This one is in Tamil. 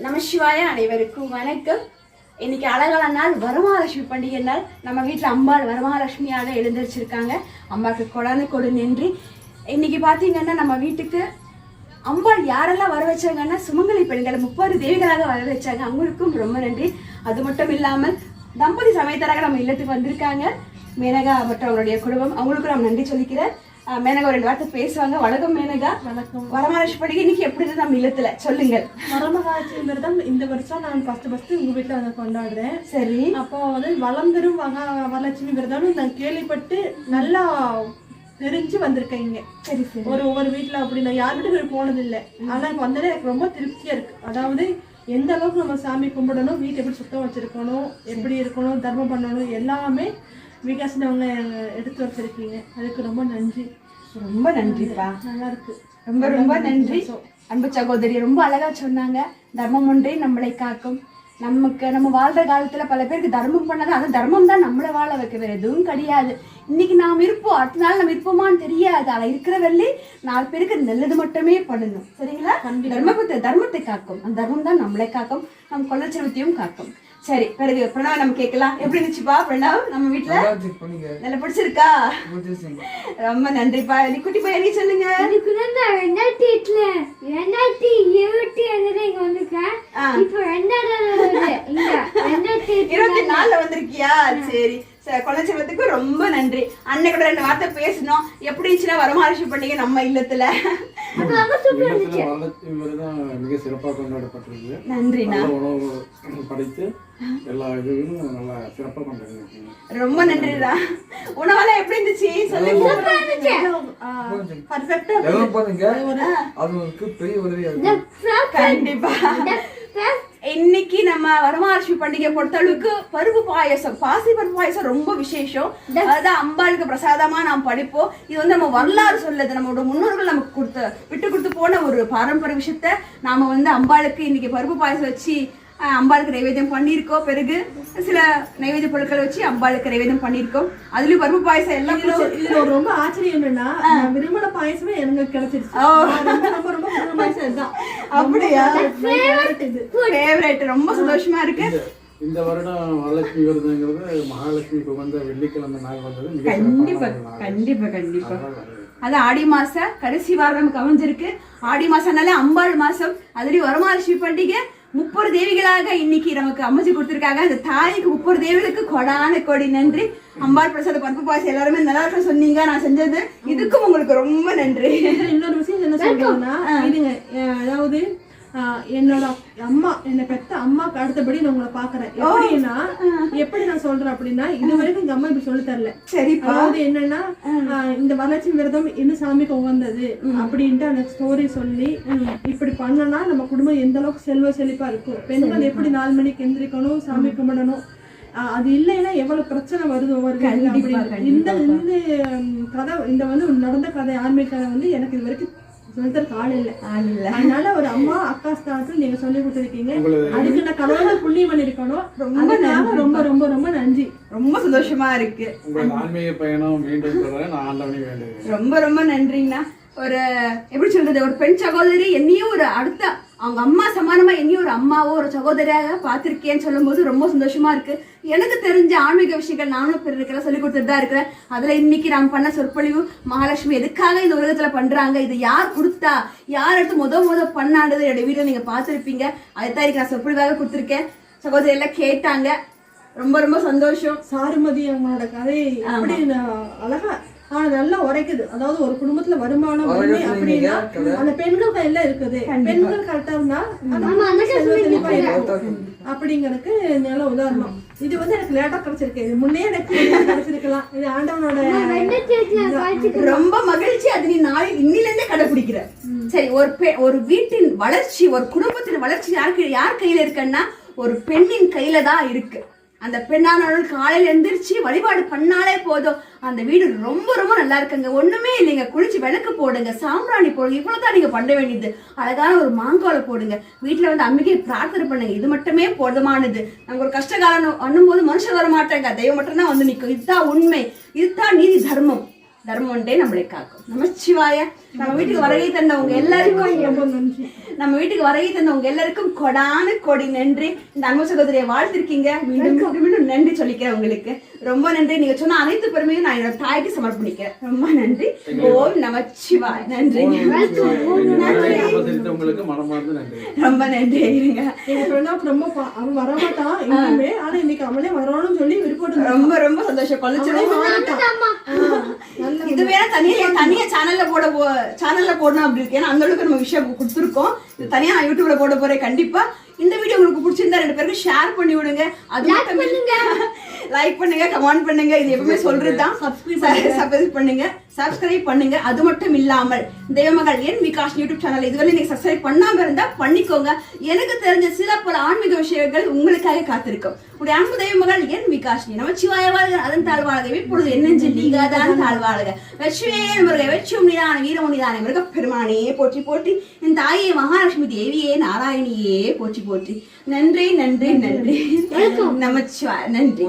நமசிவாய அனைவருக்கும் வணக்கம். இன்னைக்கு அழகான நாள், வரமகாலட்சுமி பண்டிகை நாள். நம்ம வீட்டில் அம்பாள் வரமகாலட்சுமியாக எழுந்திரிச்சிருக்காங்க. அம்பாவுக்கு கொடான கொடு நன்றி. இன்னைக்கு பார்த்தீங்கன்னா நம்ம வீட்டுக்கு அம்பாள் யாரெல்லாம் வர வச்சாங்கன்னா சுமங்கலி பெண்களை 30 தேவிகளாக வர வச்சாங்க. அவங்களுக்கும் ரொம்ப நன்றி. அது மட்டும் இல்லாமல் தம்பதி சமயத்தராக நம்ம இல்லத்துக்கு வந்திருக்காங்க மேனகா மற்றும் அவங்களுடைய குடும்பம். அவங்களுக்கும் நான் நன்றி சொல்லிக்கிறேன். மேனகா ஒரு 2 வார்த்தை பேசுவாங்க. வணக்கம் மேனகா. வணக்கம். வரமகாலட்சுமி பண்டிகை இன்னைக்கு எப்படி இருக்கு நம்ம இல்லத்துல சொல்லுங்கள். வரமகாலட்சுமி விரதம் இந்த வருஷம் நான் ஃபர்ஸ்ட் உங்க வீட்டுல வந்து கொண்டாடுறேன். சரி. அப்போ வந்து வளம் பெறும் வரலட்சுமி விரதம்னு நான் கேள்விப்பட்டு நல்லா தெரிஞ்சு வந்திருக்கேன் இங்க. சரி சரி. ஒவ்வொரு வீட்டுல அப்படி நான் யார் வீட்டுக்கு போனது இல்லை. ஆனா இப்ப வந்ததே எனக்கு ரொம்ப திருப்தியா இருக்கு. அதாவது எந்த அளவுக்கு நம்ம சாமி கும்பிடணும், வீட்டை எப்படி சுத்தம் வச்சிருக்கணும், எப்படி இருக்கணும், தர்மம் பண்ணணும், எல்லாமே விகாசனவங்க எடுத்து வச்சிருக்கீங்க. அதுக்கு ரொம்ப நன்றி. ரொம்ப நன்றிப்பா. நல்லா இருக்கு. ரொம்ப ரொம்ப நன்றி. அன்பு சகோதரி ரொம்ப அழகா சொன்னாங்க. தர்மம் ஒன்றே நம்மளை காக்கும். நம்ம வாழ்ற காலத்துல பல பேருக்கு தர்மம் பண்ணது அது தர்மம் தான் நம்மளை வாழ வைக்க, வேற எதுவும் கிடையாது. இன்னைக்கு நாம் இருப்போம், அடுத்த நாள் நம்ம இருப்போமான்னு தெரியாது. ஆனா இருக்கிற வெள்ளி 4 பேருக்கு நல்லது மட்டுமே பண்ணணும். சரிங்களா? தர்மத்தை காக்கும். அந்த தர்மம் தான் நம்மளை காக்கும், நம் கொள்ளச்செல்வத்தையும் காக்கும். சரி, பிறகு பிரணவ் நம்ம கேட்கலாம். எப்படி இருந்துச்சுப்பா பிரணவ் நம்ம வீட்டுல? நல்லா பிடிச்சிருக்கா? ரொம்ப நன்றிப்பா. நீ குட்டி பையன் நீ சொல்லுங்க. 2024 வந்திருக்கியா? சரி, கொள்ளச்செல்வத்துக்கு ரொம்ப நன்றி. அன்னை கூட 2 வார்த்தை பேசணும். எப்படி இருந்துச்சுன்னா வரமகாலட்சுமி பண்டிகை நம்ம இல்லத்துல? மிக சிறப்பாக கொண்டாடப்பட்டிருக்கு. நன்றிண்ணா. படைத்து எல்லா இதுவும் நல்லா சிறப்பாக கொண்டாடுறீங்க. ரொம்ப நன்றிடா. உணவெல்லாம் எப்படி இருந்துச்சு சொல்லுங்க. அதுக்கு பெரிய உதவியா இருக்கு. கண்டிப்பா. இன்னைக்கு நம்ம வரமகாலட்சுமி பண்டிகை பொறுத்த அளவுக்கு பருப்பு பாயசம், பாசி பருப்பு பாயசம் ரொம்ப விசேஷம். அதான் அம்பாளுக்கு பிரசாதமா நாம் படிப்போம். இது வந்து நம்ம வரலாறு சொல்லுது. நம்மளோட முன்னோர்கள் நமக்கு விட்டு கொடுத்து போன ஒரு பாரம்பரிய விஷயத்த நாம வந்து அம்பாளுக்கு இன்னைக்கு பருப்பு பாயசம் வச்சு அம்பாளுக்கு நைவேத்தியம் பண்ணியிருக்கோம். பிறகு சில நைவேத்திய பொருட்களை வச்சு அம்பாளுக்கு நைவேத்தியம் பண்ணியிருக்கோம். அதுலயும் பருப்பு பாயசம் எல்லாம். இதுல ரொம்ப ஆச்சரியம் என்னன்னா விரும்பின பாயசமே எனக்கு கிடைச்சிருச்சு. ரொம்ப ரொம்ப விரும்பின பாயசம் தான். அப்படியா? ஃபேவரட். ரொம்ப சந்தோஷமா இருக்கு. இந்த வருடம் வரலட்சுமி விரதங்கிறது மகாலட்சுமிக்கு வந்த வெள்ளிக்கிழமை நாள் வந்தது. கண்டிப்பா கண்டிப்பா கண்டிப்பா. அது ஆடி மாச கடைசி வாரம் நமக்கு அமைஞ்சிருக்கு. ஆடி மாசம்னால அம்பாள் மாசம். அதுலயும் வரமகாலட்சுமி பண்டிகை 30 தேவிகளாக இன்னைக்கு நமக்கு அமைச்சு கொடுத்துருக்காங்க. அந்த தாய்க்கு 30 தேவிகளுக்கு கொடான கொடி நன்றி. அம்பாள் பிரசாத பருப்பு பாயசம் எல்லாருமே நல்லா இருக்கும் சொன்னீங்க. நான் செஞ்சது இதுக்கும் உங்களுக்கு ரொம்ப நன்றி. இன்னொரு விஷயம் என்ன சொல்றேன்னா, இதுங்க அதாவது என்னோட அம்மா, என்னை பெத்த அம்மாக்கு அடுத்தபடி நான் உங்களை பாக்குறேன். எப்படின்னா எப்படி நான் சொல்றேன் அப்படின்னா, இது வரைக்கும் எங்க அம்மா இப்படி சொல்லி தரல. சரி, அதாவது என்னன்னா இந்த வரலட்சுமி விரதம் என்ன சாமிக்கு உகந்தது அப்படின்ட்டு அந்த ஸ்டோரி சொல்லி இப்படி பண்ணனா நம்ம குடும்பம் எந்த அளவுக்கு செல்வ செழிப்பா இருக்கும், பெண்கள் எப்படி 4 மணிக்கு எந்திரிக்கணும், சாமி கும்பிடணும், அது இல்லைன்னா எவ்வளவு பிரச்சனை வருது ஒவ்வொரு இந்த கதை, இந்த வந்து நடந்த கதை, ஆன்மீக கதை வந்து எனக்கு இது வரைக்கும் சொல்றதுக்கு ஆள் இல்ல. அதனால ஒரு அம்மா அக்கா ஸ்தானத்துல நீங்க சொல்லி கொடுத்துருக்கீங்க. அதுக்கு நான் கடவுளை புண்ணியம் பண்ணிருக்கணும். ரொம்ப ரொம்ப ரொம்ப நன்றி. ரொம்ப சந்தோஷமா இருக்கு. ஆன்மீக பயணம் மீண்டும் ரொம்ப ரொம்ப நன்றிங்கண்ணா. ஒரு எப்படி சொல்றது, ஒரு பெண் சகோதரி என்னையும் ஒரு அடுத்த அவங்க அம்மா சமானமா என்னையும் ஒரு அம்மாவோ ஒரு சகோதரியாக பார்த்திருக்கேன்னு சொல்லும் போது ரொம்ப சந்தோஷமா இருக்கு. எனக்கு தெரிஞ்ச ஆன்மீக விஷயங்கள் நானும் பிறருக்கெல்லாம் சொல்லி கொடுத்துட்டு தான் இருக்கிறேன். அதுல இன்னைக்கு நாம் பண்ண சொற்பொழிவு மகாலட்சுமி எதுக்காக இந்த உலகத்துல பண்றாங்க, இது யார் கொடுத்தா, யார் எடுத்து முத பண்ணாண்டது என்னோட வீடியோ நீங்க பார்த்துருப்பீங்க. அதுதான் இன்னைக்கு நான் சொற்பொழிவாக கொடுத்துருக்கேன். சகோதரி எல்லாம் கேட்டாங்க. ரொம்ப ரொம்ப சந்தோஷம். சாருமதி அவங்களோட கதை அப்படி அழகா நல்லா உரைக்குது. அதாவது ஒரு குடும்பத்துல வருமானம் அப்படின்னா அந்த பெண்கள் கையில இருக்குது. பெண்கள் கரெக்டா இருந்தா அப்படிங்கறதுக்கு நல்ல உதாரணம். இது வந்து எனக்கு லேட்டா கிடைச்சிருக்கு. இது முன்னே எனக்கு கிடைச்சிருக்கலாம். இது ஆண்டவனோட ரொம்ப மகிழ்ச்சி. அது நீ இன்னில இருந்தே கடைபிடிக்கிற. சரி, ஒரு வீட்டின் வளர்ச்சி, ஒரு குடும்பத்தின் வளர்ச்சி யார் கையில இருக்குன்னா ஒரு பெண்ணின் கையில தான் இருக்கு. அந்த பெண்ணானவர்கள் காலையில எந்திரிச்சு வழிபாடு பண்ணாலே போதும், அந்த வீடு ரொம்ப ரொம்ப நல்லா இருக்குங்க. ஒண்ணுமே இல்லைங்க. குளிச்சு விளக்கு போடுங்க, சாம்பிராணி போடுங்க, இவ்வளவுதான் நீங்க பண்ண வேண்டியது. அழகான ஒரு மாங்கோலை போடுங்க, வீட்டுல வந்து அம்பிகை பிரார்த்தனை பண்ணுங்க. இது மட்டுமே போதுமானது. நாங்க ஒரு கஷ்டகாலம் பண்ணும் போது மனுஷன் வர மாட்டாங்க, தெய்வம் மட்டும் தான் வந்து நிற்கும். இதுதான் உண்மை, இதுதான் நீதி தர்மம். தர்மம் ஒன்றே நம்மளை காக்கும். நமச்சிவாய. நம்ம வீட்டுக்கு வருகை தந்தவங்க எல்லாருக்கும் ரொம்ப நன்றி. நம்ம வீட்டுக்கு வருகை தந்தவங்க எல்லாருக்கும் கொடான கொடி நன்றி. இந்த அன்பு சகோதரியை வாழ்த்திருக்கீங்க, மீண்டும் மீண்டும் நன்றி சொல்லிக்கிறேன் உங்களுக்கு. ரொம்ப நன்றி. நீங்க சொன்ன அனைத்து பெருமையும் நான் என்னோட தாய்க்கு சமர்ப்பணிக்கிறேன். ரொம்ப நன்றி. ஓம் நமச்சிவாய். நன்றி உங்களுக்கு மனமார்ந்த நன்றி. ரொம்ப நன்றி. எங்க ஃப்ரெண்டாவுக்கு ரொம்ப அவன் வரமாட்டான் இன்னுமே, ஆனா இன்னைக்கு அவளே வரணும்னு சொல்லி விருப்பம். ரொம்ப ரொம்ப சந்தோஷம். இது வேற தனியா சேனல்ல போடணும் அப்படி இருக்கு. ஏன்னா அந்த அளவுக்கு நம்ம விஷயம் கொடுத்துருக்கோம். இது தனியா நான் யூடியூப்ல போட போறேன். கண்டிப்பா இந்த வீடியோ உங்களுக்கு பிடிச்சிருந்தா 2 பேருக்கு ஷேர் பண்ணி விடுங்க. அது மட்டும் லைக் பண்ணுங்க, கமெண்ட் பண்ணுங்க. இது எப்பவுமே சொல்றதுதான். சப்ஸ்கிரைப் பண்ணுங்க. அது மட்டும் இல்லாமல் தெய்வமகள் என் விகாஷ் யூடியூப் சேனல் இதுவரை நீங்க சப்ஸ்கிரைப் பண்ணாம இருந்தா பண்ணிக்கோங்க. எனக்கு தெரிஞ்ச சில பல ஆன்மீக விஷயங்கள் உங்களுக்காக காத்திருக்கும். உடைய அன்பு தெய்வமகள் என் விகாஷ் நமச்சிவாய வாழ்க, அதன் தாழ்வாழ்க. இப்பொழுது என்னென்று நீகாதான் தாழ்வாழ்க. வெற்றிவேல் முருகை வெற்றும் நிதான வீரமுனிதான மிருக பெருமானே போற்றி போற்றி. என் தாயே மகாலட்சுமி தேவியே நாராயணியே போற்றி போற்றி. நன்றி நன்றி நன்றி. நமச்சிவாய. நன்றி.